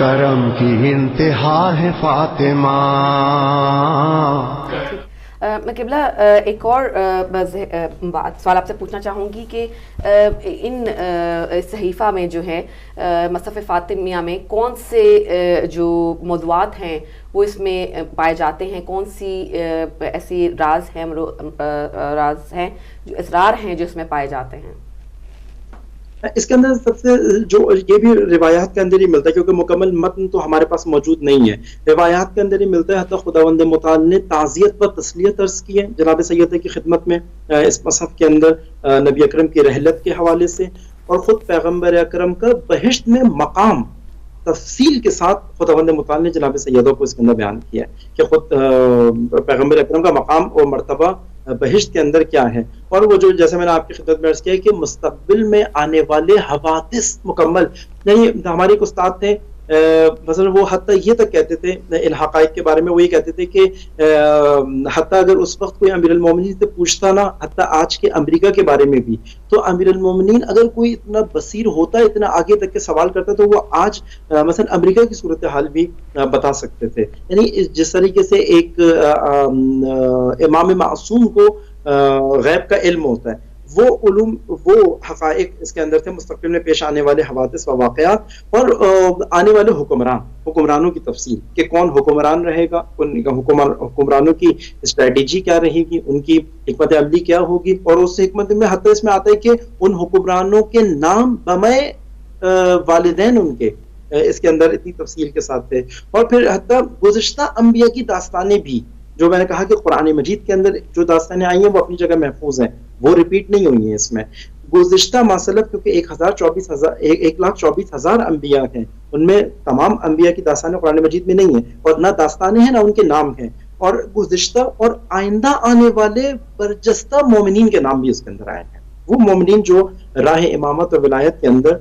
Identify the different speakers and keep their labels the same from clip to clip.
Speaker 1: کرم کی انتہا ہے فاطمہ.
Speaker 2: میں قبلہ ایک اور سوال آپ سے پوچھنا چاہوں گی کہ ان صحیفہ میں جو ہے مصحف فاطمیہ میں کون سے جو موضوعات ہیں وہ اس میں پائے جاتے ہیں، کون سی ایسی راز ہیں جو اسرار ہیں جو اس میں پائے جاتے ہیں؟
Speaker 3: اس کے اندر سب سے جو یہ بھی روایات کے اندر ہی ملتا ہے، کیونکہ مکمل متن تو ہمارے پاس موجود نہیں ہے، روایات کے اندر ہی ملتا ہے. حتی خداوند متعال نے تعزیت و تسلیت عرض کی ہے جناب سیدہ کی خدمت میں اس مصحف کے اندر نبی اکرم کی رحلت کے حوالے سے، اور خود پیغمبر اکرم کا بہشت میں مقام تفصیل کے ساتھ خداوند متعال نے جناب سیدہ کو اس کے اندر بیان کیا ہے کہ خود پیغمبر اکرم کا مقام اور مرتبہ بہشت کے اندر کیا ہے. اور وہ جو جیسے میں نے آپ کی خدمت میں عرض کیا کہ مستقبل میں آنے والے حوادث مکمل نہیں. ہمارے ایک استاد تھے مثلا، وہ حتیٰ یہ تک کہتے تھے ان حقائق کے بارے میں، وہ یہ کہتے تھے کہ حتیٰ اگر اس وقت کوئی امیر المومنین سے پوچھتا نا، حتیٰ آج کے امریکہ کے بارے میں بھی، تو امیر المومنین اگر کوئی اتنا بصیر ہوتا ہے، اتنا آگے تک کے سوال کرتا، تو وہ آج مثلا امریکہ کی صورتحال بھی بتا سکتے تھے. یعنی جس طریقے سے ایک امام معصوم کو غیب کا علم ہوتا ہے، وہ علوم، وہ حقائق اس کے اندر تھے. مستقبل میں پیش آنے والے حوادث و واقعات اور آنے والے حکمرانوں کی تفصیل کہ کون حکمران رہے گا، حکمرانوں کی اسٹریٹجی کیا رہے گی، ان کی حکمت عملی کیا ہوگی. اور اس حکمت میں حتی اس میں آتا ہے کہ ان حکمرانوں کے نام بمائے والدین ان کے اس کے اندر اتنی تفصیل کے ساتھ تھے. اور پھر حتی گزشتہ انبیاء کی داستانیں بھی، جو میں نے کہا کہ قرآن مجید کے اندر جو داستانیں آئی ہیں وہ اپنی جگہ محفوظ ہیں، وہ ریپیٹ نہیں ہوئی ہیں. اس میں گزشتہ ماسلب کیونکہ 1,24,000 انبیاء ہیں، ان میں تمام انبیاء کی داستانیں قرآن مجید میں نہیں ہیں، اور نہ داستانیں ہیں نہ ان کے نام ہیں. اور گزشتہ اور آئندہ آنے والے برجستہ مومنین کے نام بھی اس کے اندر آئے ہیں، وہ مومنین جو راہ امامت اور ولایت کے اندر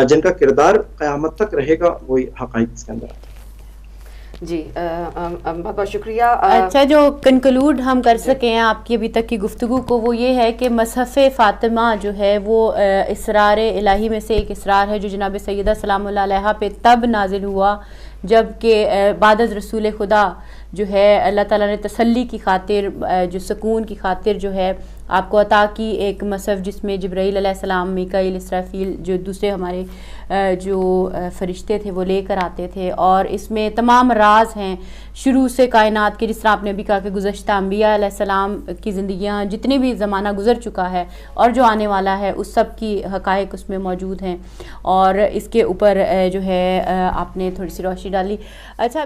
Speaker 3: جن کا کردار قیامت تک رہے گا، وہی حقائق اس کے اندر آئے ہیں.
Speaker 2: جی بہت بہت شکریہ.
Speaker 4: اچھا، جو کنکلوڈ ہم کر سکیں آپ کی ابھی تک کی گفتگو کو، وہ یہ ہے کہ مصحف فاطمہ جو ہے وہ اسرار الہی میں سے ایک اسرار ہے جو جناب سیدہ سلام اللہ علیہا پہ تب نازل ہوا جب کہ بعد از رسول خدا جو ہے اللہ تعالیٰ نے تسلی کی خاطر، جو سکون کی خاطر جو ہے آپ کو عطا کی ایک مصحف، جس میں جبرائیل علیہ السلام، میکائیل، اسرافیل جو دوسرے ہمارے جو فرشتے تھے وہ لے کر آتے تھے. اور اس میں تمام راز ہیں شروع سے کائنات کے، جس طرح آپ نے بھی کہا کہ گزشتہ انبیاء علیہ السلام کی زندگیاں، جتنے بھی زمانہ گزر چکا ہے اور جو آنے والا ہے، اس سب کی حقائق اس میں موجود ہیں. اور اس کے اوپر جو ہے آپ نے تھوڑی سی روشنی ڈالی. اچھا.